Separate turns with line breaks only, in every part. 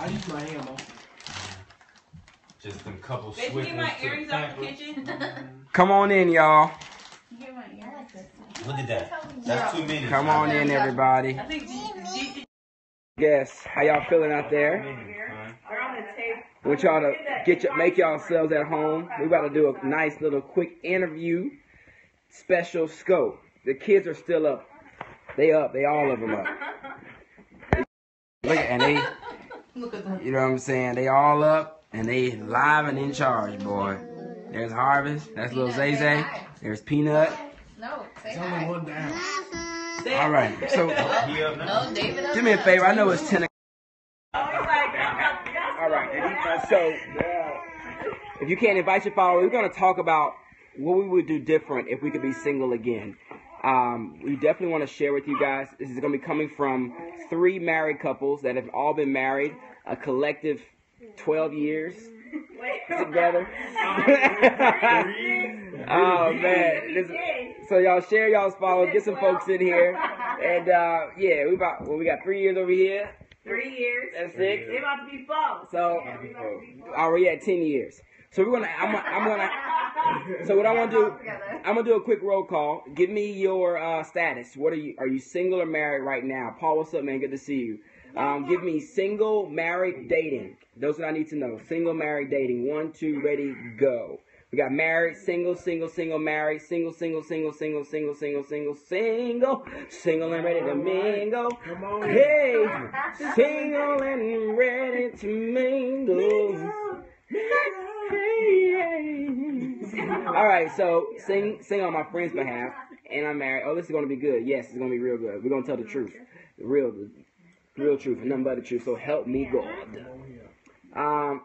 I use my hand mostly.
Just them couple
Did you get my earrings out the kitchen?
Come on in, y'all.
Look at that. That's too many.
Come on in, everybody.
I think
Yes, how y'all feeling out there?
they're on the tape.
Want y'all to make yourselves at home. We about to do a nice little quick interview, special scope. The kids are still up. They up. They all of them up. Look, and they, you know what I'm saying? They all up and they live and in charge, boy. There's Harvest. That's little Zay Zay. There's Peanut.
No, say
It's only
hi.
one down.
All right. So
No, David.
do me a favor. I know it's 10 o'clock.
Oh,
All right. So if you can't invite your followers, we're going to talk about what we would do different if we could be single again. We definitely want to share with you guys. This is going to be coming from 3 married couples that have all been married a collective 12 years together. Oh man! So y'all share y'all's followers, get some folks in here, and yeah, we got 3 years over here.
3 years.
That's 6.
They about to be 4.
So already at 10 years. So we're gonna. So what I want to do, I'm gonna do a quick roll call. Give me your status. What are you? Are you single or married right now? Paul, what's up, man? Good to see you. Give me single, married, dating. Those are what I need to know. Single, married, dating. 1, 2, ready, go. We got married, single, single, single, married, single, single, single, single, single, single, single, single, single and ready to mingle.
Come on.
Hey, single and ready to mingle. All right, so sing on my friend's behalf, and I'm married. Oh, this is gonna be good. Yes, it's gonna be real good. We're gonna tell the truth, the real truth, and nothing but the truth. So help me God.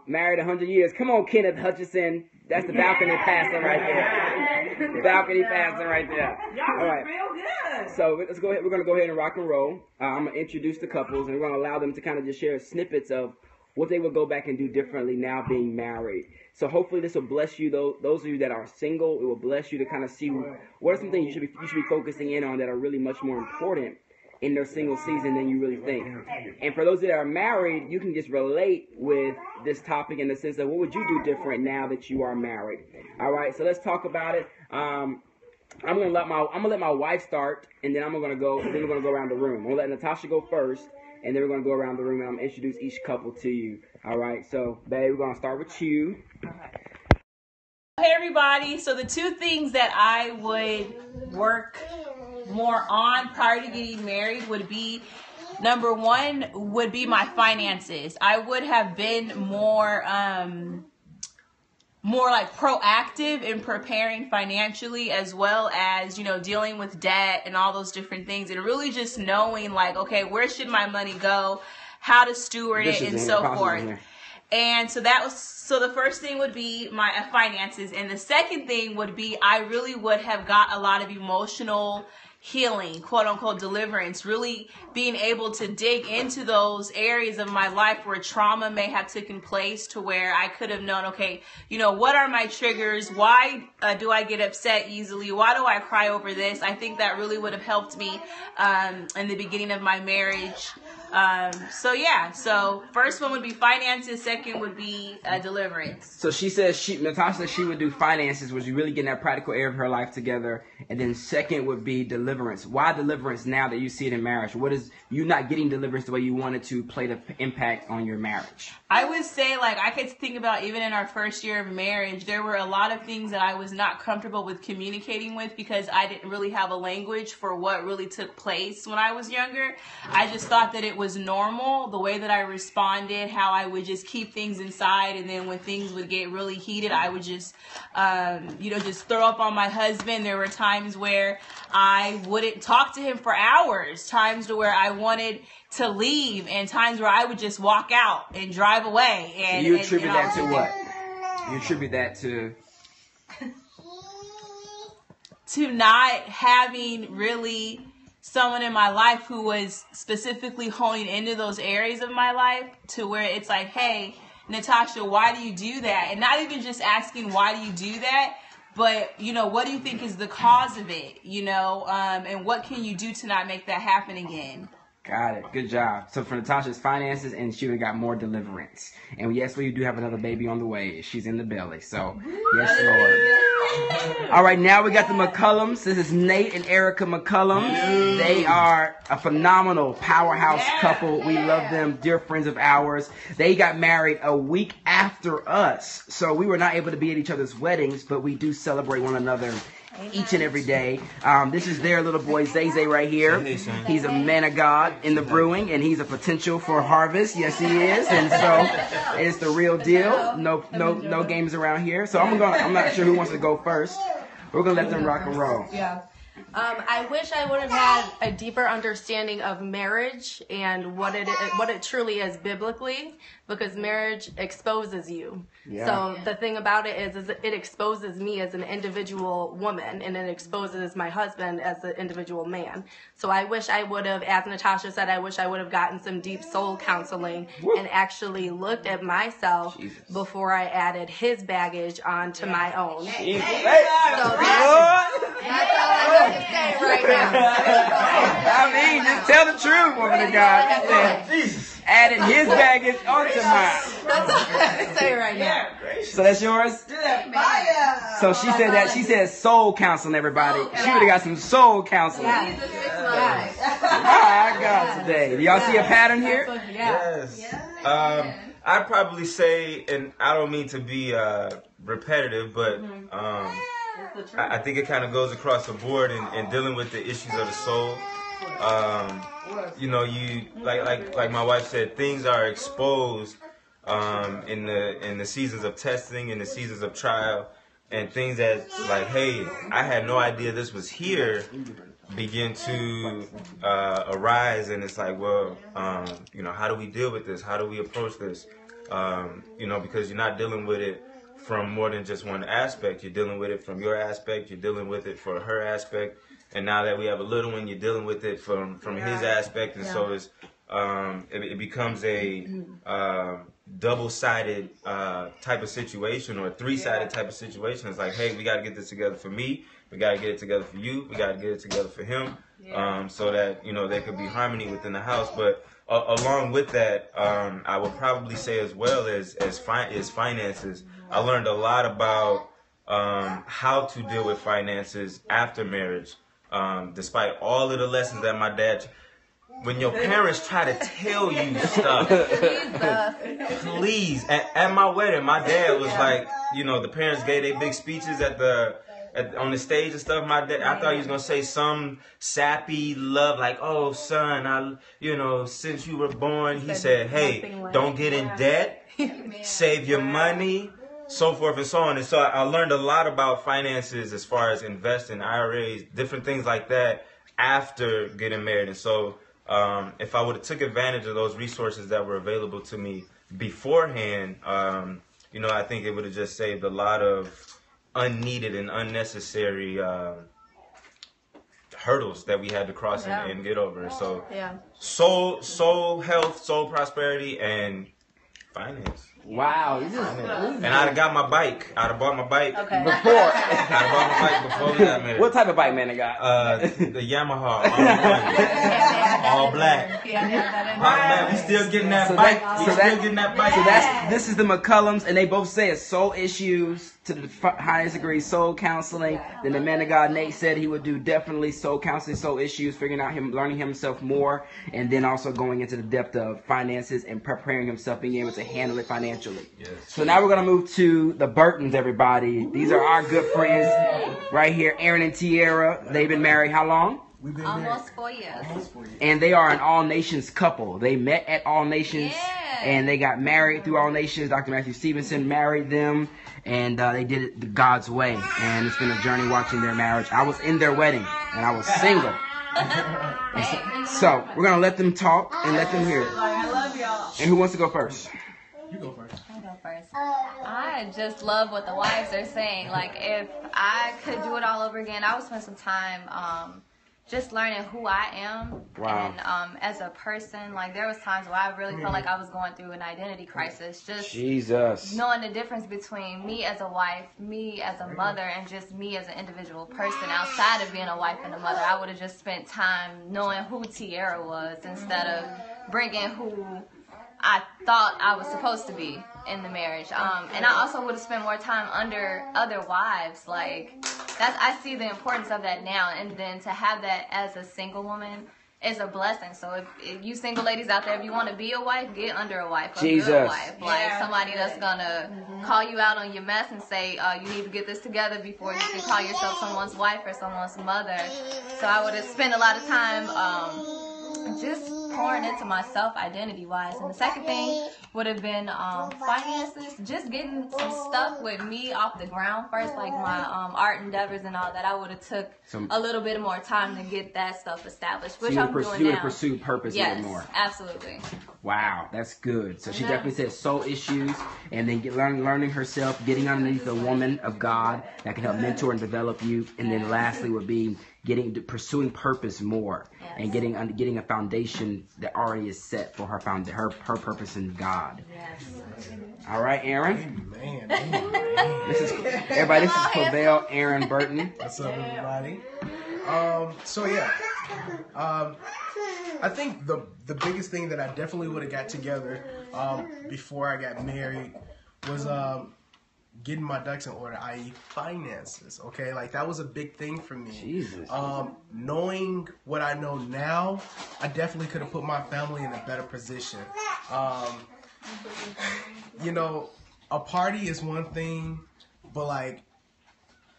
Married 100 years. Come on, Kenneth Hutchison. That's the balcony passing right there. The balcony passing right there.
Y'all
All right.
real good.
So let's go ahead. We're gonna go ahead and rock and roll. I'm gonna introduce the couples, and we're gonna allow them to kind of just share snippets of what they would go back and do differently now being married. So hopefully this will bless you. Those of you that are single, it will bless you to kind of see what are some things you should be focusing in on that are really much more important in their single season than you really think. And for those that are married, you can just relate with this topic in the sense of what would you do different now that you are married. All right, so let's talk about it. I'm gonna let my wife start, and then we're gonna go around the room. I'm gonna let Natasha go first, and then we're gonna go around the room, and I'm gonna introduce each couple to you. All right, so babe, we're gonna start with you.
Hey everybody, so the 2 things that I would work more on prior to getting married would be, number 1 would be my finances. I would have been more like proactive in preparing financially, as well as, you know, dealing with debt and all those different things, and really just knowing like, okay, where should my money go, how to steward it, and so forth. And so the first thing would be my finances, and the second thing would be I really would have got a lot of emotional healing, quote unquote deliverance, really being able to dig into those areas of my life where trauma may have taken place, to where I could have known, okay, you know, what are my triggers? Why do I get upset easily? Why do I cry over this? I think that really would have helped me in the beginning of my marriage. So first one would be finances, second would be deliverance.
So she says Natasha said she would do finances, was you really getting that practical area of her life together, and then second would be deliverance. Why deliverance now that you see it in marriage? What is you not getting deliverance the way you wanted to play the impact on your marriage?
I would say, like, I could think about even in our first year of marriage, there were a lot of things that I was not comfortable with communicating with, because I didn't really have a language for what really took place when I was younger. I just thought that it was normal, the way that I responded, how I would just keep things inside, and then when things would get really heated, I would just, just throw up on my husband. There were times where I wouldn't talk to him for hours, times to where I wanted to leave, and times where I would just walk out and drive away. And
you attribute that to what? You attribute that to
not having really someone in my life who was specifically honing into those areas of my life, to where it's like, hey, Natasha, why do you do that? And not even just asking, why do you do that? But, you know, what do you think is the cause of it? You know, and what can you do to not make that happen again?
Got it. Good job. So for Natasha's finances, and she would got more deliverance. And yes, we do have another baby on the way. She's in the belly. So, yes, Lord. All right, now we got the McCullums. This is Nate and Erica McCullum. They are a phenomenal powerhouse couple. We love them. Dear friends of ours. They got married a week after us. So we were not able to be at each other's weddings, but we do celebrate one another each and every day. This is their little boy Zay right here. He's a man of God in the brewing, and he's a potential for harvest. Yes, he is, and so it's the real deal. No games around here. So I'm not sure who wants to go first. We're gonna let them rock and roll.
Yeah. I wish I would have had a deeper understanding of marriage and what it truly is biblically, because marriage exposes you. Yeah. So the thing about it is it exposes me as an individual woman, and it exposes my husband as an individual man. So I wish I would have, as Natasha said, I wish I would have gotten some deep soul counseling and actually looked at myself before I added his baggage onto my own. So that's all I have to say right now.
I mean, just tell the truth, woman of God. Jesus. Adding his baggage onto mine.
That's all I have to say right now.
So that's yours? So she said that. She said soul counseling, everybody. She would have got some soul counseling. I got today. Do y'all see a pattern here?
Yes. I'd probably say, and I don't mean to be repetitive, but I think it kind of goes across the board in dealing with the issues of the soul. You know, you like my wife said, things are exposed in the seasons of testing, in the seasons of trial, and things that like, hey, I had no idea this was here, begin to arise, and it's like, well, you know, how do we deal with this? How do we approach this? You know, because you're not dealing with it from more than just one aspect. You're dealing with it from your aspect. You're dealing with it for her aspect. And now that we have a little one, you're dealing with it from his aspect. And so it's, it becomes a double-sided type of situation, or a three-sided type of situation. It's like, hey, we got to get this together for me. We got to get it together for you. We got to get it together for him, so that, you know, there could be harmony within the house. But along with that, I would probably say as well as finances, I learned a lot about how to deal with finances after marriage. Despite all of the lessons that my dad, when your parents try to tell you stuff, please, at my wedding, my dad was like, you know, the parents gave their big speeches on the stage and stuff. My dad, I thought he was gonna say some sappy love, like, oh son, you know, since you were born, he said, hey, don't get in debt, save your money, so forth and so on. And so I learned a lot about finances as far as investing, IRAs, different things like that after getting married. And so if I would have took advantage of those resources that were available to me beforehand, you know, I think it would have just saved a lot of unneeded and unnecessary hurdles that we had to cross and get over. So soul health, soul prosperity, and finance.
Wow.
And I'd have got my bike. I'd have bought my bike
before.
I'd have bought my bike before we got married.
What type of bike, man, I got?
The Yamaha, all black. Man, we still getting that bike. So
this is the McCullums, and they both say it's soul issues to the highest degree, soul counseling. Then the man of God, Nate, said he would do definitely soul counseling, soul issues, figuring out learning himself more, and then also going into the depth of finances and preparing himself, being able to handle it financially. Yes. So now we're going to move to the Burtons, everybody. These are our good friends right here, Aaron and Tiara. They've been married how long?
Almost 4 years.
And they are an All Nations couple. They met at All Nations, and they got married through All Nations. Dr. Matthew Stevenson married them, and they did it God's way. And it's been a journey watching their marriage. I was in their wedding, and I was single. So we're going to let them talk and let them hear it.
I love y'all.
And who wants to go first?
You go first.
I'll go first. I just love what the wives are saying. Like, if I could do it all over again, I would spend some time just learning who I am.
Wow.
And as a person, like there was times where I really felt like I was going through an identity crisis. Just
Jesus.
knowing the difference between me as a wife, me as a mother, and just me as an individual person outside of being a wife and a mother. I would have just spent time knowing who Tiara was instead of bringing who I thought I was supposed to be in the marriage. And I also would have spent more time under other wives. Like, I see the importance of that now. And then to have that as a single woman is a blessing. So if you single ladies out there, if you want to be a wife, get under a wife, a good wife. Like somebody that's going to call you out on your mess and say, you need to get this together before you can call yourself someone's wife or someone's mother. So I would have spent a lot of time just pouring into myself identity-wise. And the second thing would have been finances, just getting some stuff with me off the ground first, like my art endeavors and all that. I would have took a little bit more time to get that stuff established, which I'm doing now.
You would have pursued purpose a little more.
Yes, absolutely.
Wow, that's good. So she definitely said soul issues, and then learning herself, getting underneath a woman of God that can help mentor and develop you, and then lastly would be pursuing purpose more, and getting a foundation that already is set for her purpose in God.
Yes.
All right, Aaron.
Amen.
This is Clavell Aaron Burton.
What's up, everybody? I think the biggest thing that I definitely would have got together before I got married was getting my ducks in order, i.e. finances, okay? Like, that was a big thing for me.
Jesus.
Knowing what I know now, I definitely could have put my family in a better position. You know, a party is one thing, but, like,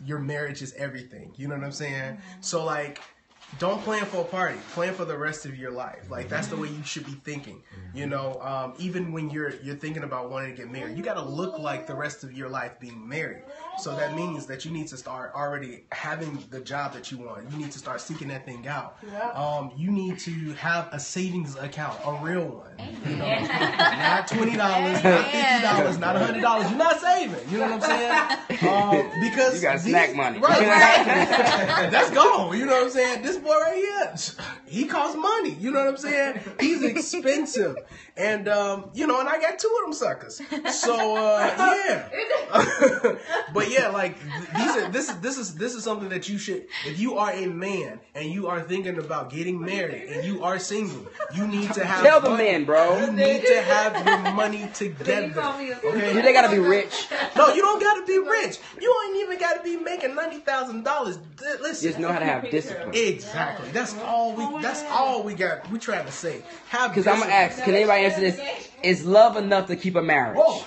your marriage is everything. You know what I'm saying? So, like, don't plan for a party. Plan for the rest of your life. Like, that's the way you should be thinking. You know, even when you're thinking about wanting to get married, you got to look like the rest of your life being married. So that means that you need to start already having the job that you want. You need to start seeking that thing out. You need to have a savings account, a real one. You know, not $20, not $50, not $100. You're not saving. You know what I'm saying? Because
you got snack money.
Right. That's gone. You know what I'm saying? This boy right here, he costs money. You know what I'm saying? He's expensive. And, you know, and I got 2 of them suckers. So, yeah. But yeah, like, this is something that you should, if you are a man and you are thinking about getting married and you are single, you need to have
Tell the men, bro.
You need to have your money together. Okay?
They gotta be rich.
No, you don't gotta be rich. You ain't even gotta be making $90,000. Listen.
Just know how to have discipline.
Exactly. That's all we got. We trying to say.
Because I'm gonna ask, can anybody answer this? Is love enough to keep a marriage?
Whoa.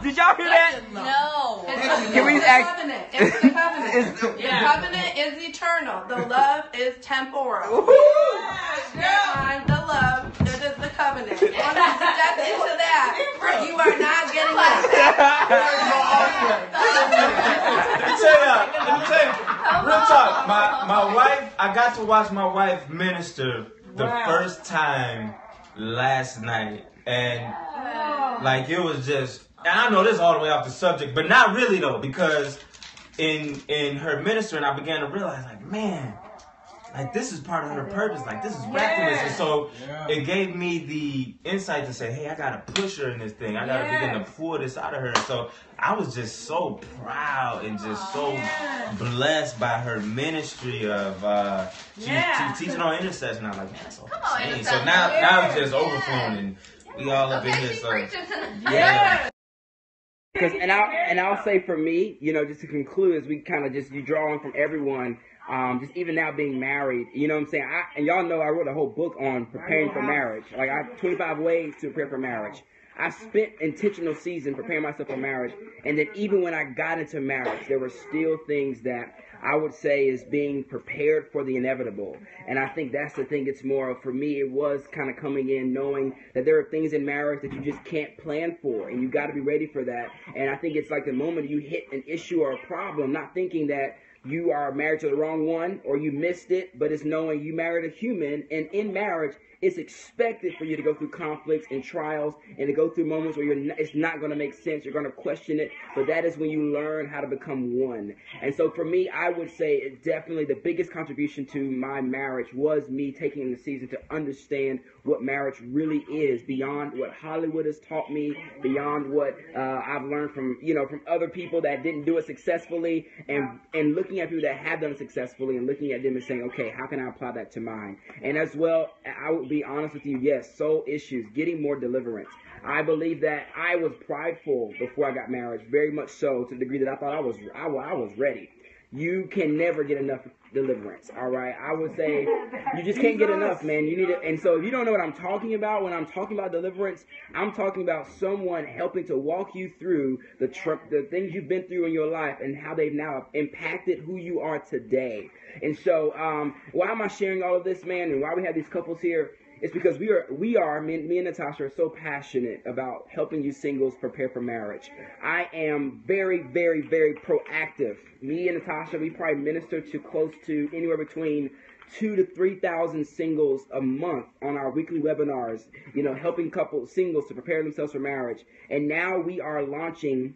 Did y'all hear that?
No.
Can we
It's
ask?
the covenant. It's the covenant. The covenant is eternal. The love is temporal. Find the love. It is the covenant. Once you step into that, you are not getting
Let me tell you, real talk. My wife, I got to watch my wife minister the first time last night, and like it was just, and I know this all the way off the subject, but not really though, because in her ministering, I began to realize, like, man, like this is part of her purpose, like this is miraculous, and so it gave me the insight to say, hey, I gotta push her in this thing, I gotta begin to pull this out of her. So I was just so proud and just so blessed by her ministry of she's teaching on intercession. I'm like, man, that's so insane. So now it's just overflowing, and we all up in here. So yeah.
Because and I'll say for me, you know, just to conclude, as we kind of just you draw on from everyone, just even now being married, you know what I'm saying? And y'all know I wrote a whole book on preparing for marriage. Like, I have 25 ways to prepare for marriage. I spent intentional season preparing myself for marriage, and then even when I got into marriage, there were still things that I would say is being prepared for the inevitable. And I think that's the thing. It's more of, for me, it was kind of coming in knowing that there are things in marriage that you just can't plan for, and you got to be ready for that. And I think it's like the moment you hit an issue or a problem, not thinking that you are married to the wrong one or you missed it, but it's knowing you married a human, and in marriage, it's expected for you to go through conflicts and trials and to go through moments where it's not going to make sense. You're going to question it, but that is when you learn how to become one. And so for me, I would say definitely the biggest contribution to my marriage was me taking the season to understand what marriage really is, beyond what Hollywood has taught me, beyond what I've learned from other people that didn't do it successfully, and looking at people that have done it successfully and looking at them and saying, okay, how can I apply that to mine? And as well, I would be honest with you, yes, soul issues, getting more deliverance. I believe that I was prideful before I got married, very much so, to the degree that I thought I was ready. You can never get enough deliverance, all right? I would say you just can't get enough, man. You need it. And so if you don't know what I'm talking about, when I'm talking about deliverance, I'm talking about someone helping to walk you through the things you've been through in your life and how they've now impacted who you are today. And so why am I sharing all of this, man, and why we have these couples here? It's because me and Natasha are so passionate about helping you singles prepare for marriage. I am very, very, very proactive. Me and Natasha, we probably minister to close to anywhere between 2,000 to 3,000 singles a month on our weekly webinars, helping singles to prepare themselves for marriage. And now we are launching,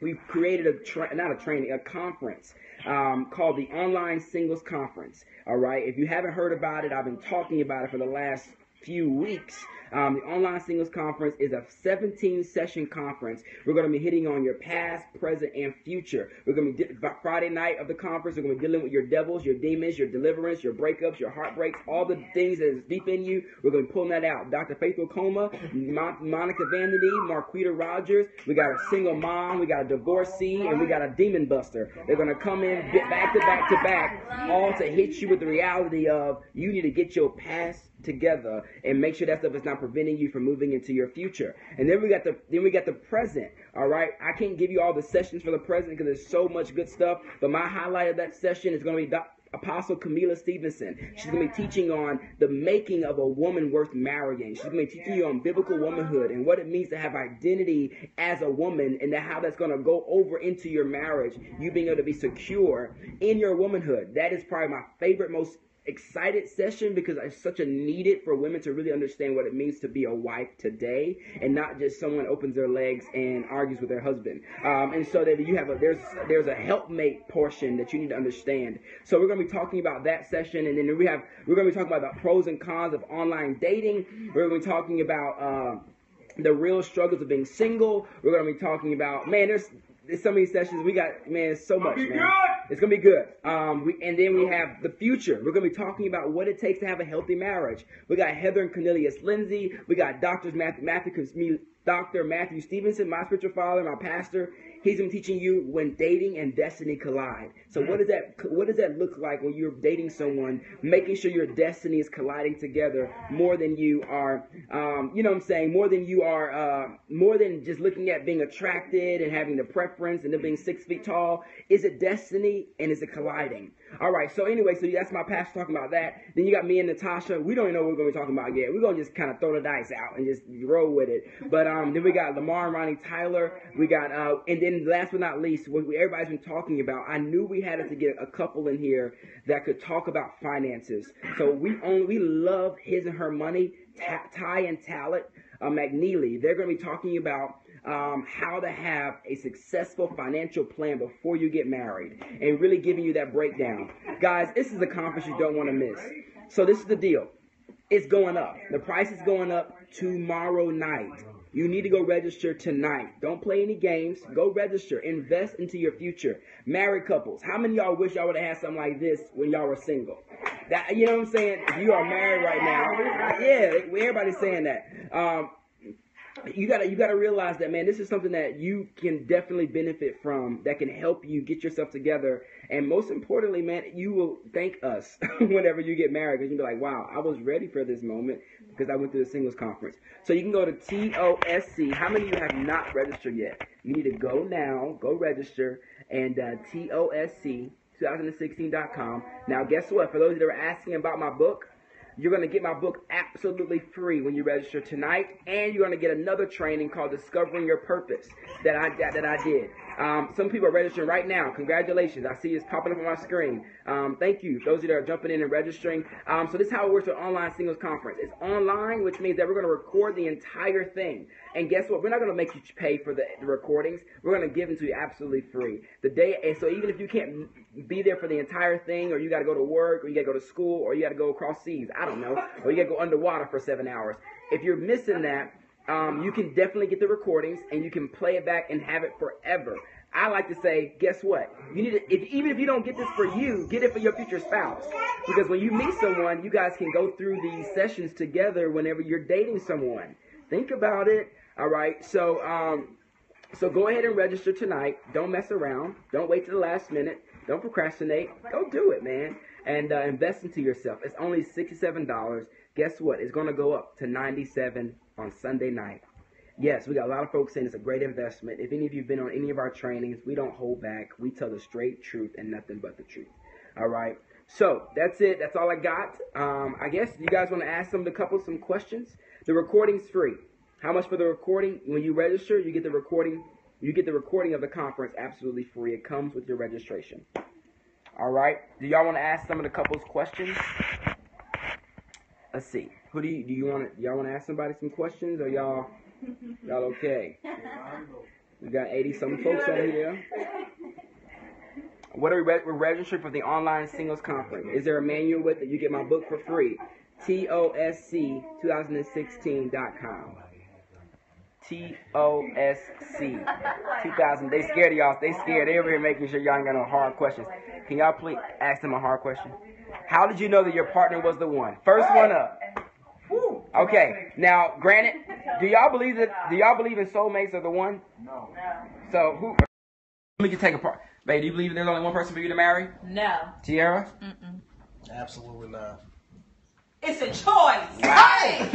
we've created a conference called the Online Singles Conference. All right. If you haven't heard about it, I've been talking about it for the last few weeks. The Online Singles Conference is a 17-session conference. We're going to be hitting on your past, present, and future. We're going to be Friday night of the conference. We're going to be dealing with your devils, your demons, your deliverance, your breakups, your heartbreaks, all the things that is deep in you. We're going to be pulling that out. Dr. Faith Okoma, Monica Vanity, Marquita Rogers. We got a single mom. We got a divorcee, and we got a demon buster. They're going to come in back to back to back, all to hit you with the reality of you need to get your past together and make sure that stuff is not preventing you from moving into your future. And then we got the present. All right, I can't give you all the sessions for the present because there's so much good stuff, but my highlight of that session is going to be Apostle Camila Stevenson. She's going to be teaching on the making of a woman worth marrying. She's going to be teaching you on biblical womanhood and what it means to have identity as a woman, and how that's going to go over into your marriage, you being able to be secure in your womanhood. That is probably my favorite, most excited session, because it's such a needed for women to really understand what it means to be a wife today, and not just someone opens their legs and argues with their husband. And so that you have there's a helpmate portion that you need to understand. So we're going to be talking about that session, and then we're going to be talking about the pros and cons of online dating. We're going to be talking about the real struggles of being single. We're going to be talking about, man, there's so many sessions we got, man. So much, man. It's gonna be good. And then we have the future. We're gonna be talking about what it takes to have a healthy marriage. We got Heather and Cornelius Lindsay. We got Dr. Matthew Stevenson, my spiritual father, my pastor. He's been teaching you when dating and destiny collide. So what does that look like when you're dating someone, making sure your destiny is colliding together more than you are, more than just looking at being attracted and having the preference and them being 6 feet tall. Is it destiny and is it colliding? All right, so anyway, so that's my pastor talking about that. Then you got me and Natasha. We don't even know what we're going to be talking about yet. We're going to just kind of throw the dice out and just roll with it. But then we got Lamar and Ronnie Tyler. We got, and then last but not least, what everybody's been talking about, I knew we had to get a couple in here that could talk about finances. So we love His and Her Money, Ty and Talent McNeely. They're going to be talking about how to have a successful financial plan before you get married, and really giving you that breakdown. Guys, this is a conference you don't want to miss. So this is the deal. It's going up. The price is going up tomorrow night. You need to go register tonight. Don't play any games. Go register. Invest into your future. Married couples. How many of y'all wish y'all would have had something like this when y'all were single? That, you know what I'm saying? If you are married right now, yeah, everybody's saying that. You gotta realize that, man, this is something that you can definitely benefit from, that can help you get yourself together. And most importantly, man, you will thank us whenever you get married, because you'll be like, wow, I was ready for this moment because I went through the singles conference. So you can go to TOSC. How many of you have not registered yet? You need to go now, go register, and TOSC 2016.com. Now, guess what? For those that are asking about my book, you're going to get my book absolutely free when you register tonight, and you're going to get another training called Discovering Your Purpose that I did. Some people are registering right now. Congratulations. I see it's popping up on my screen. Thank you. Those of you that are jumping in and registering. So this is how it works with Online Singles Conference. It's online, which means that we're going to record the entire thing. And guess what? We're not going to make you pay for the recordings. We're going to give them to you absolutely free. And so even if you can't be there for the entire thing, or you got to go to work, or you got to go to school, or you got to go across seas, I don't know, or you got to go underwater for 7 hours. If you're missing that, you can definitely get the recordings, and you can play it back and have it forever. I like to say, guess what? You need to, even if you don't get this for you, get it for your future spouse. Because when you meet someone, you guys can go through these sessions together whenever you're dating someone. Think about it. All right. So go ahead and register tonight. Don't mess around. Don't wait till the last minute. Don't procrastinate. Go do it, man. And invest into yourself. It's only $67. Guess what? It's going to go up to $97 on Sunday night. Yes, we got a lot of folks saying it's a great investment. If any of you have been on any of our trainings, we don't hold back. We tell the straight truth and nothing but the truth. All right. So that's it. That's all I got. I guess you guys want to ask some of the couples some questions. The recording's free. How much for the recording? When you register, you get the recording. You get the recording of the conference absolutely free. It comes with your registration. All right. Do y'all want to ask some of the couples questions? Let's see. Who y'all want to ask somebody some questions, or y'all okay? We got 80-something folks on here. What are we're registering for the Online Singles Conference? Is there a manual with it? You get my book for free. TOSC2016.com. TOSC 2000. They scared of y'all. They scared. They over here making sure y'all ain't got no hard questions. Can y'all please ask them a hard question? How did you know that your partner was the one? First one up. Okay. Now, granted, do y'all believe in soulmates are the one? No. So who? Let me take a part. Babe, do you believe there's only one person for you to marry?
No.
Tiara?
Mm-mm.
Absolutely not.
It's a choice.
Right.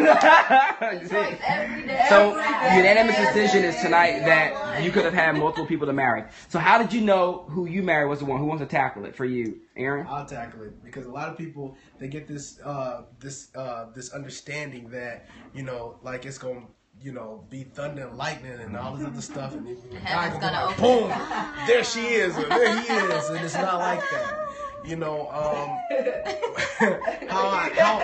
Choice every day.
So the unanimous decision is tonight that you could have had multiple people to marry. So how did you know who you married was the one? Who wants to tackle it for you, Aaron?
I'll tackle it because a lot of people, they get this understanding that, like it's going to be thunder and lightning and all this other stuff, and
Heaven's gonna open.
boom, there she is, or there he is, and it's not like that.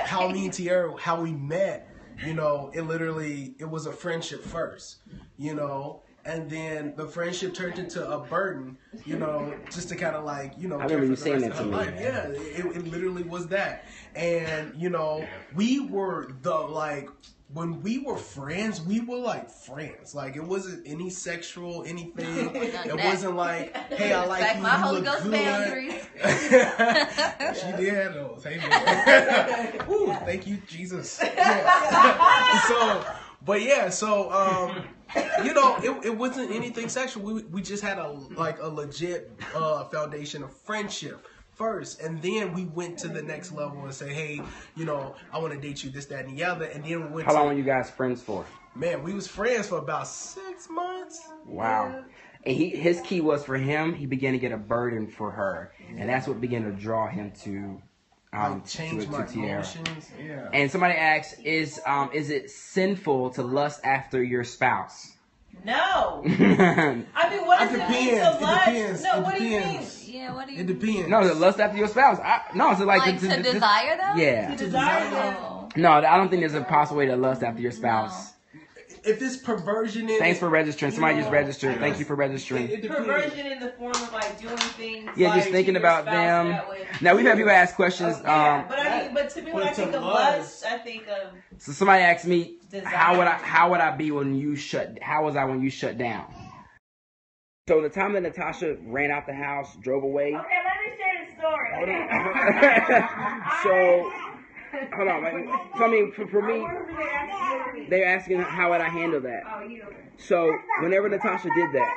How me and Tiara, how we met, it was a friendship first, and then the friendship turned into a burden, just to kind of like,
I remember you saying that to me.
Yeah, it literally was that. And, we were when we were friends, we were like friends. Like, it wasn't any sexual anything. It wasn't like, hey, I like you,
my
you
Holy
look
Ghost
good.
boundaries.
She did have those. Amen. Ooh, thank you, Jesus. Yeah. It wasn't anything sexual. We just had a legit foundation of friendship first, and then we went to the next level and say, hey, I want to date you, this, that, and the other. And then we went.
How long were you guys friends for?
Man, we was friends for about 6 months.
Wow. Yeah. And his key was for him, he began to get a burden for her, and that's what began to draw him to
change my
Tiara.
emotions. Yeah.
And somebody asked, is it sinful to lust after your spouse?
No. I mean, what does it mean to lust?
Depends.
No,
It
what do you mean?
depends.
Yeah, what do you
It depends.
No, to lust after your spouse. No, it's like
to desire them?
Yeah.
To desire them.
Oh.
No, I don't think there's a possible way to lust after your spouse.
If it's perversion in
Thanks
it,
for registering. Somebody just registered. Thank you for registering.
it depends.
Perversion in the form of like doing things.
Yeah,
like,
just thinking
to your
about
spouse
them.
that way.
Now we've had people ask questions.
Yeah, but to me, when I think of lust, I think of
So somebody asked me,
desire.
how would I be when you how was I when you shut down? So the time that Natasha ran out the house, drove away.
Okay, let me share the story.
So, hold on. So, I mean, for me, they're asking how would I handle that. So, whenever Natasha did that,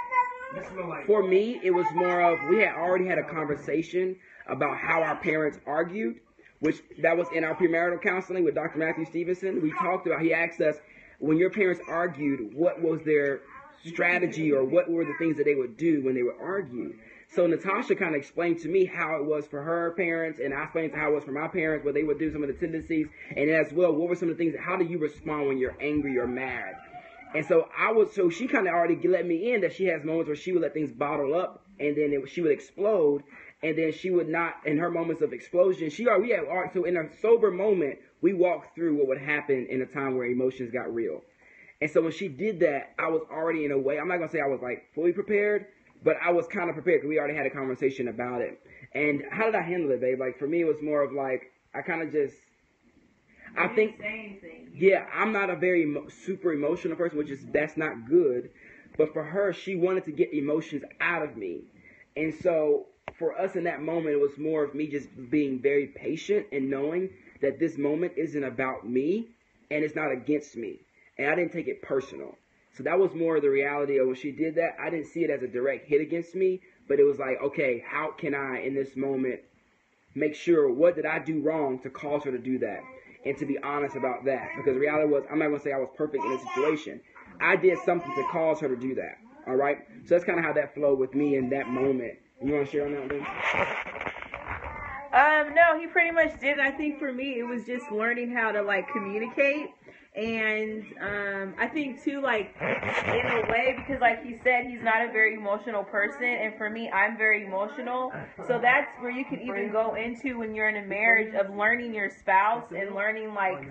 for me, it was more of, we had already had a conversation about how our parents argued, which that was in our premarital counseling with Dr. Matthew Stevenson. We talked about, he asked us, when your parents argued, what was their strategy or what were the things that they would do when they would argue? So Natasha kind of explained to me how it was for her parents, and I explained how it was for my parents, what they would do, some of the tendencies, and as well, what were some of the things, how do you respond when you're angry or mad? And so she kind of already let me in that she has moments where she would let things bottle up, and then she would explode, and then she would not, in her moments of explosion, so in a sober moment, we walked through what would happen in a time where emotions got real. And so when she did that, I was already in a way, I'm not going to say I was like fully prepared, but I was kind of prepared because we already had a conversation about it. And how did I handle it, babe? Like, for me, it was more of like, I kind of just, I think, yeah, I'm not a very super emotional person, that's not good. But for her, she wanted to get emotions out of me. And so for us in that moment, it was more of me just being very patient and knowing that this moment isn't about me and it's not against me. And I didn't take it personal. So that was more of the reality of when she did that. I didn't see it as a direct hit against me, but it was like, okay, how can I in this moment make sure, what did I do wrong to cause her to do that? And to be honest about that. Because the reality was, I'm not going to say I was perfect in this situation. I did something to cause her to do that. All right? So that's kind of how that flowed with me in that moment. You want to share on that one?
No, he pretty much did. I think for me, it was just learning how to, like, communicate. And I think, too, like, in a way, because like he said, he's not a very emotional person. And for me, I'm very emotional. So that's where you can even go into when you're in a marriage of learning your spouse and learning, like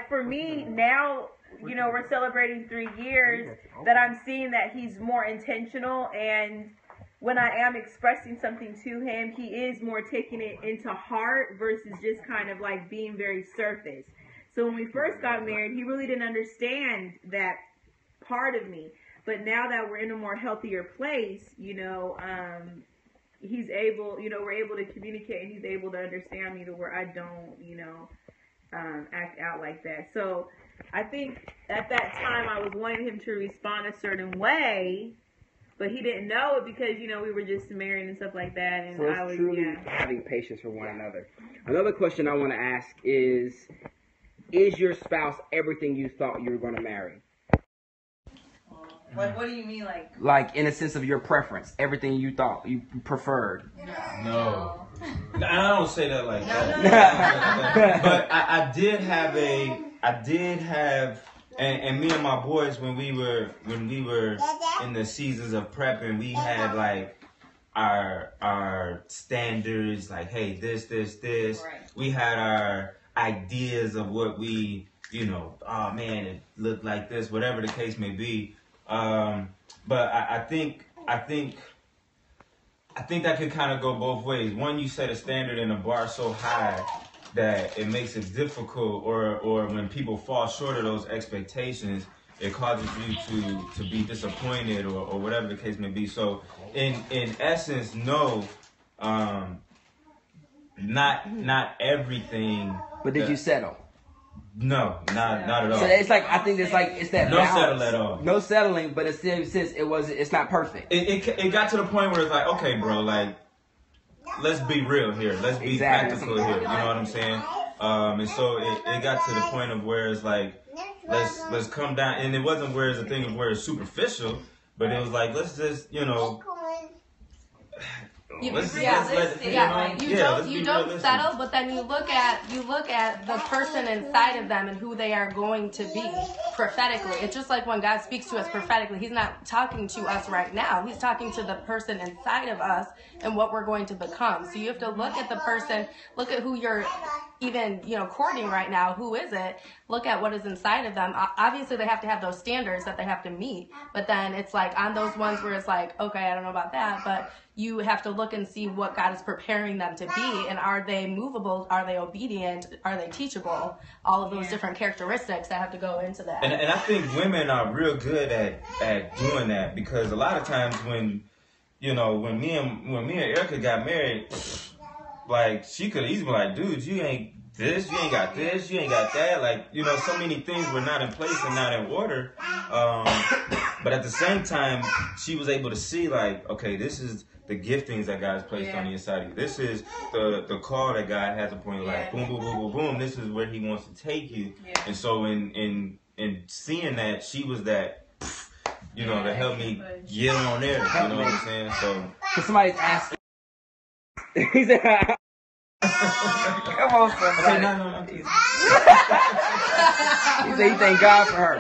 for me now, you know, we're celebrating 3 years that I'm seeing that he's more intentional. And when I am expressing something to him, he is more taking it into heart versus just kind of like being very surface. So when we first got married, he really didn't understand that part of me. But now that we're in a more healthier place, you know, he's able, you know, we're able to communicate, and he's able to understand me to where I don't, you know, act out like that. So I think at that time I was wanting him to respond a certain way, but he didn't know it because, you know, we were just married and stuff like that. And
so it's
I was
truly having patience for one another. Another question I want to ask is your spouse everything you thought you were going to marry?
What do you mean, like?
Like, in a sense of your preference, everything you thought you preferred.
No. I don't say that like that. But I did have, and me and my boys, when we were in the seasons of prepping, we had like our standards, like, hey, this. Right. We had our ideas of what we, you know, oh man, it looked like this, whatever the case may be. But I think that could kind of go both ways. One, you set a standard and a bar so high that it makes it difficult, or when people fall short of those expectations, it causes you to be disappointed or whatever the case may be. So in essence, no, not everything.
But did you settle?
No, not at all.
So it's like, I think it's that
no
balance.
Settle at all.
No settling, but it's still, since it's not perfect.
It got to the point where it's like, okay, bro, like, let's be real here. Let's be practical here. You know what I'm saying? And so it got to the point of where it's like, let's come down. And it wasn't where it's a thing of where it's superficial, but it was like, let's just, you know.
You don't settle, but then you look at the person inside of them and who they are going to be prophetically. It's just like when God speaks to us prophetically, he's not talking to us right now. He's talking to the person inside of us and what we're going to become. So you have to look at the person, look at who you're even, you know, courting right now. Who is it? Look at what is inside of them. Obviously, they have to have those standards that they have to meet. But then it's like on those ones where it's like, okay, I don't know about that, but you have to look and see what God is preparing them to be, and are they movable? Are they obedient? Are they teachable? All of those different characteristics that have to go into that.
And I think women are real good at doing that, because a lot of times when me and Erica got married, like, she could easily be like, dude, you ain't this, you ain't got this, you ain't got that. Like, you know, so many things were not in place and not in order. But at the same time, she was able to see, like, okay, this is the giftings that God has placed on the inside of you. This is the call that God has upon you. Like, boom, boom, boom, boom, boom. This is where he wants to take you. Yeah. And so in seeing that, she was that, you know, that helped me get on there. You know what I'm saying? So
somebody's asking. He said, come on, somebody.
Okay, no.
He said he thank God for her.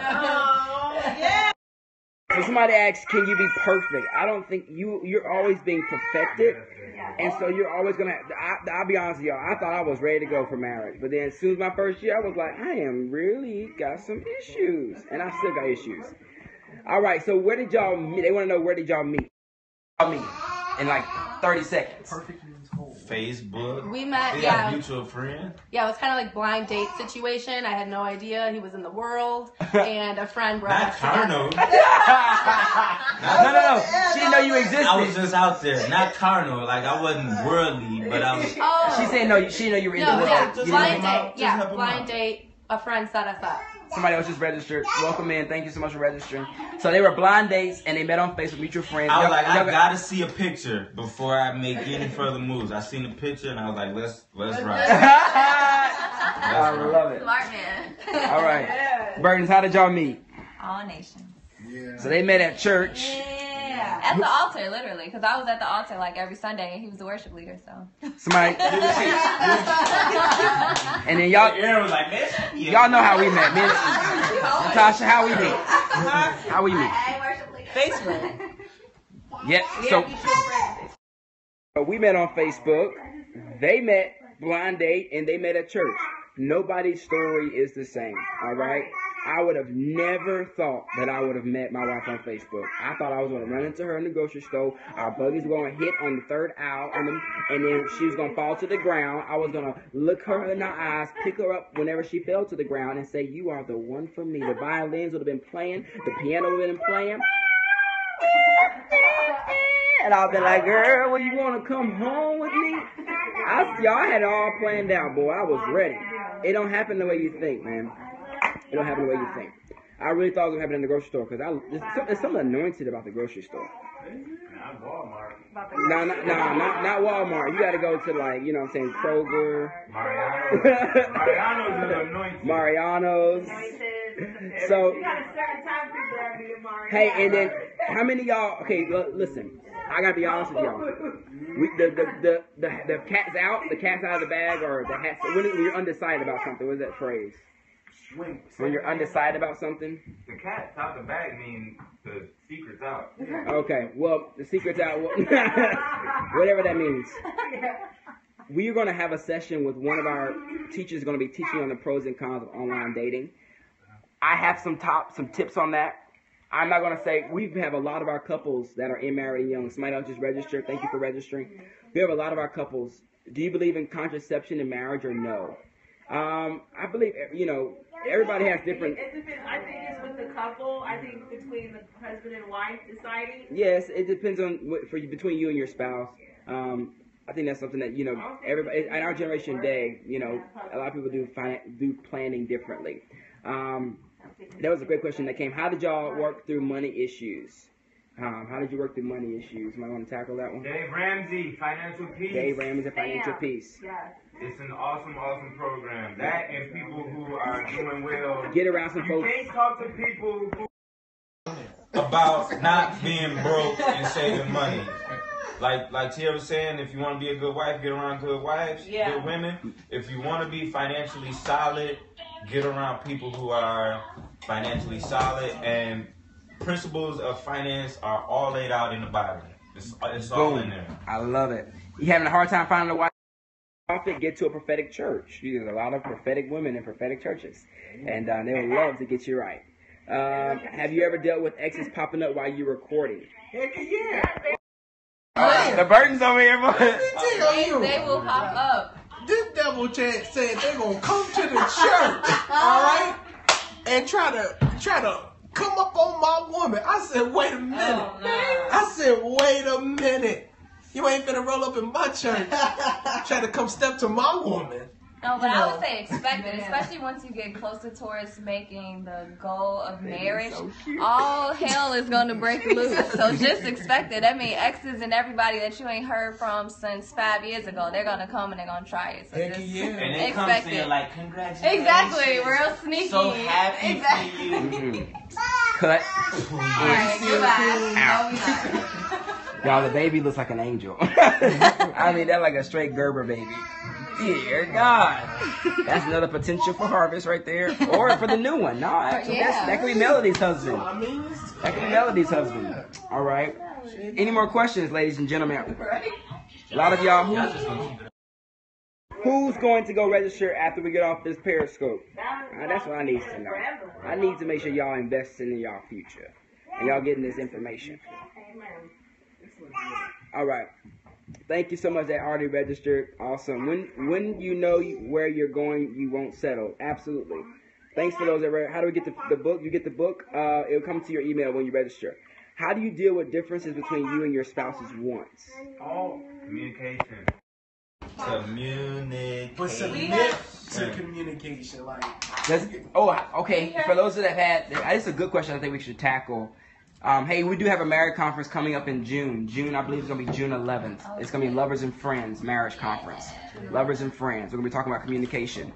So somebody asks, can you be perfect? I don't think you're always being perfected. And so you're always going to, I'll be honest with y'all, I thought I was ready to go for marriage. But then as soon as my first year, I was like, I am really got some issues. And I still got issues. All right, so where did y'all meet? They want to know, where did y'all meet? In like 30 seconds.
Perfect means whole.
Facebook.
We met,
We
yeah.
had a mutual friend.
Yeah, it was kind of like blind date situation. I had no idea he was in the world, and a friend brought
Not
us together.
carnal.
No. She didn't know you existed.
I was just out there. Not carnal. Like, I wasn't worldly, but I was.
Oh,
She said no. She didn't know you were in the
no,
world.
yeah,
Just
blind
help him out.
date.
Just
Yeah,
help him
blind
out.
date. A friend set us up.
Somebody else just registered. Welcome in. Thank you so much for registering. So they were blind dates, and they met on Facebook, mutual friends.
I was like, I
Y'all
gotta see a picture before I make any further moves. I seen the picture and I was like, let's ride.
I love it.
Smart man.
All right. Burdens, how did y'all meet?
All nations.
Yeah.
So they met at church.
At the altar, literally, because I was at the altar like every Sunday, and he was the worship leader. So.
Somebody. And then y'all
Aaron was like, man,
y'all know how we met. Me and Natasha, how we meet? How we meet?
Facebook.
Yep. So we met on Facebook. They met blind date, and they met at church. Nobody's story is the same. All right. I would have never thought that I would have met my wife on Facebook. I thought I was going to run into her in the grocery store. Our buggies were going to hit on the third aisle, and then she was going to fall to the ground. I was going to look her in the eyes, pick her up whenever she fell to the ground, and say, "You are the one for me." The violins would have been playing. The piano would have been playing. And I'll be like, "Girl, well, you want to come home with me?" Y'all had it all planned out, boy. I was ready. It don't happen the way you think, man. It don't happen the way you think. I really thought it was going to happen in the grocery store because there's something anointed about the grocery store.
Not Walmart.
No, not Walmart. You got to go to, like, you know what I'm saying, Kroger.
Mariano's is anointed.
Mariano's. So, hey, and then how many of y'all? Okay, listen. I gotta be honest with y'all. The cat's out. The cat's out of the bag, or the hat's. When you're undecided about something, what is that phrase? When you're undecided about something.
The cat's out the bag means the secret's out.
Okay, well, the secret's out. Whatever that means. We are going to have a session with one of our teachers going to be teaching on the pros and cons of online dating. I have some tips on that. I'm not going to say, we have a lot of our couples that are in married and young. Somebody else just registered. Thank you for registering. We have a lot of our couples. Do you believe in contraception in marriage or no? I believe, everybody has different.
It depends. I think it's with the couple. I think between the husband and wife deciding.
Yes, it depends on between you and your spouse. I think that's something that everybody in our generation today. A lot of people do planning differently. That was a great question that came. How did y'all work through money issues? How did you work through money issues? Might want to tackle that one.
Dave Ramsey, Financial Peace.
Dave Ramsey, Financial Peace.
Yeah.
It's an awesome program. That and people who are doing well.
Get around some
You
folks.
can't talk to people about not being broke and saving money. Like Tia was saying, if you want to be a good wife, get around good wives, good women. If you want to be financially solid, get around people who are financially solid. And principles of finance are all laid out in the Bible. It's all in there.
I love it. You having a hard time finding a wife? Get to a prophetic church. There's a lot of prophetic women in prophetic churches, and they would love to get you right. Have you ever dealt with exes popping up while you're recording?
Heck yeah.
The burden's over here, boy.
They will pop up.
This devil said they're gonna come to the church, all right, and try to come up on my woman. I said, wait a minute.
Oh, no.
I said, wait a minute. You ain't finna roll up in my church, try to come step to my woman.
No, but I would say expect it, especially once you get closer towards making the goal of marriage. All hell is going to break loose. So just expect it. I mean, exes and everybody that you ain't heard from since 5 years ago, they're going to come and they're going to try it. So just
And they come
expect
saying
it.
like, congratulations.
Exactly, real sneaky.
So happy
Exactly.
for you.
Cut.
All right, goodbye. No, we not.
Y'all, the baby looks like an angel. I mean, that's like a straight Gerber baby. Dear God. That's another potential for harvest right there. Or for the new one. No, actually, that could be Melody's husband. That could be Melody's husband. All right. Any more questions, ladies and gentlemen? A lot of y'all, who's going to go register after we get off this Periscope? That's what I need to know. I need to make sure y'all investing in y'all future. And y'all getting this information. All right. Thank you so much that already registered. Awesome. When you know where you're going, you won't settle. Absolutely. Thanks for those that read. How do we get the book? You get the book. It'll come to your email when you register. How do you deal with differences between you and your spouse's wants?
Oh, communication.
But submit to communication. Like,
okay. For those that have had, this is a good question I think we should tackle. Hey, we do have a marriage conference coming up in June. I believe it's going to be June 11th. It's going to be Lovers and Friends Marriage Conference. Lovers and Friends. We're going to be talking about communication.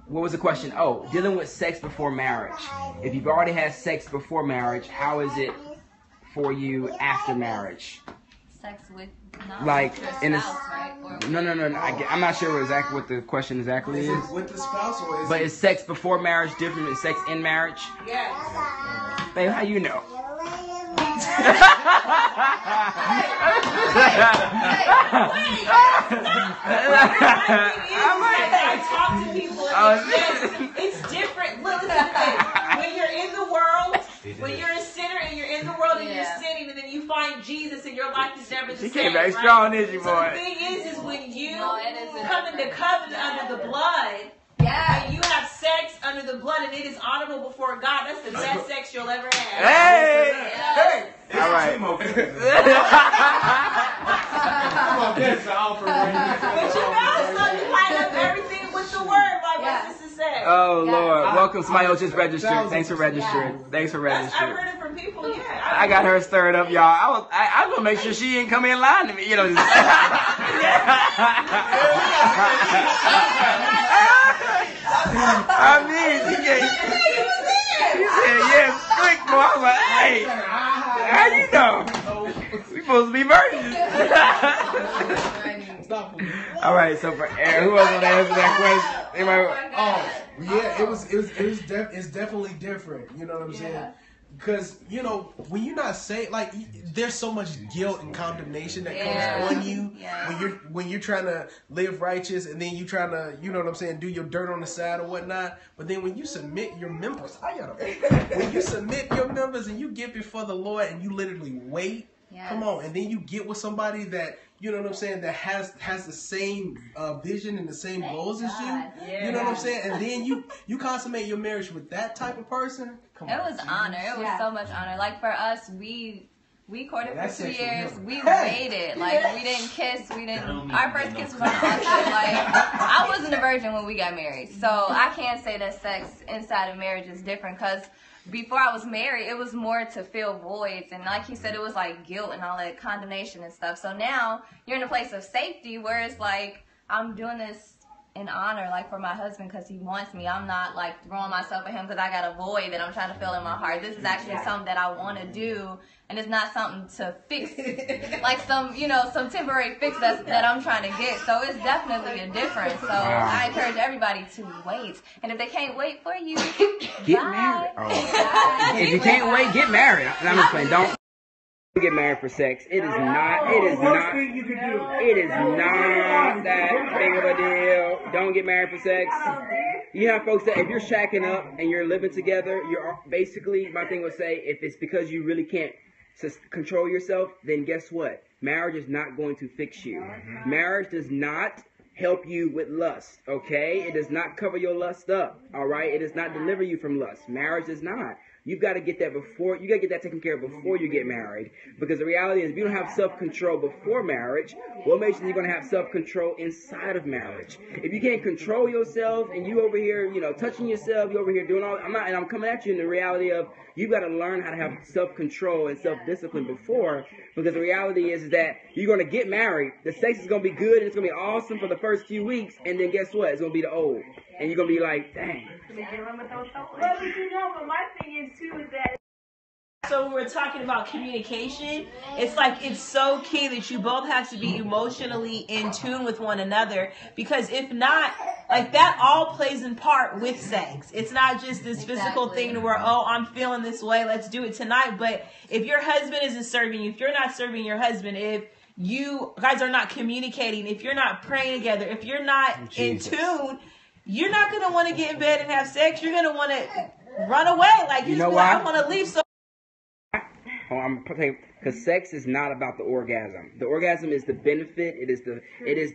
What was the question? Oh, dealing with sex before marriage. If you've already had sex before marriage, how is it for you after marriage?
Sex with
like in a
spouse, right?
no. I'm not sure exactly what the question exactly is.
With the spouse, or is
but is sex before marriage different than sex in marriage?
Yes.
Babe, how you know?
I talk to people. It's different. Look, when you're in the world, when you're a sinner and you're in the world and you're sinning, and then you find Jesus and your life is never the same.
She came back strong, didn't she, boy?
So the thing is when you come into covenant under the blood, and you have sex under the blood, and it is honorable before God. That's the best sex you'll ever have.
Hey! All right.
But you line up everything with the word, like my sister said.
Oh, Lord. Welcome. Somebody else just registered. Thanks for registering. Thanks for
I
registering.
heard it from people,
I got her stirred up, y'all. I was gonna make sure she didn't come in line to me, you know. I mean, she said, yes, quick, boy. I was like, hey, how you know? We supposed to be virgins. All right, so for Aaron, who else want to answer that question? Anybody?
It's definitely different. You know what I'm saying? Because, you know, when you're not saved, like, there's so much guilt and condemnation that comes on you when you're trying to live righteous, and then you trying to, you know what I'm saying, do your dirt on the side or whatnot. But then when you submit your members, when you submit your members and you get before the Lord and you literally wait, come on, and then you get with somebody that, you know what I'm saying, that has the same vision and the same goals as you. You know what I'm saying? And then you consummate your marriage with that type of person.
It was honor. It was so much honor. Like for us, we courted for 2 years. We waited. Like we didn't kiss. Our first kiss was on the altar. Like I wasn't a virgin when we got married, so I can't say that sex inside of marriage is different. Because before I was married, it was more to fill voids, and like he said, it was like guilt and all that condemnation and stuff. So now you're in a place of safety where it's like I'm doing this in honor, like for my husband, because he wants me. I'm not like throwing myself at him because I got a void that I'm trying to fill in my heart. This is actually something that I want to do, and it's not something to fix, like some temporary fix that I'm trying to get. So it's definitely a difference. So I encourage everybody to wait, and if they can't wait for you,
get married. If you can't wait, get married. I'm just playing. Don't get married for sex. It is not that big of a deal. Don't get married for sex. You have folks that if you're shacking up and you're living together, you're basically, my thing would say, if it's because you really can't control yourself, then guess what? Marriage is not going to fix you. Marriage does not help you with lust, okay? It does not cover your lust up, all right? It does not deliver you from lust. Marriage does not. You've got to get that taken care of before you get married. Because the reality is, if you don't have self-control before marriage, what makes you're going to have self-control inside of marriage? If you can't control yourself and you over here, touching yourself, you over here doing all, I'm coming at you in the reality of, you've got to learn how to have self-control and self-discipline before. Because the reality is that you're going to get married. The sex is going to be good and it's going to be awesome for the first few weeks. And then guess what? It's going to be the old. And you're going to be like, dang.
But my thing is too is that
So when we're talking about communication, it's like it's so key that you both have to be emotionally in tune with one another, because if not, like that all plays in part with sex. It's not just this physical thing where, oh, I'm feeling this way, let's do it tonight. But if your husband isn't serving you, if you're not serving your husband, if you guys are not communicating, if you're not praying together, if you're not in tune, you're not going to want to get in bed and have sex. You're going to want to run away. Like, you know why? I want to leave. So
because sex is not about the orgasm. The orgasm is the benefit. It is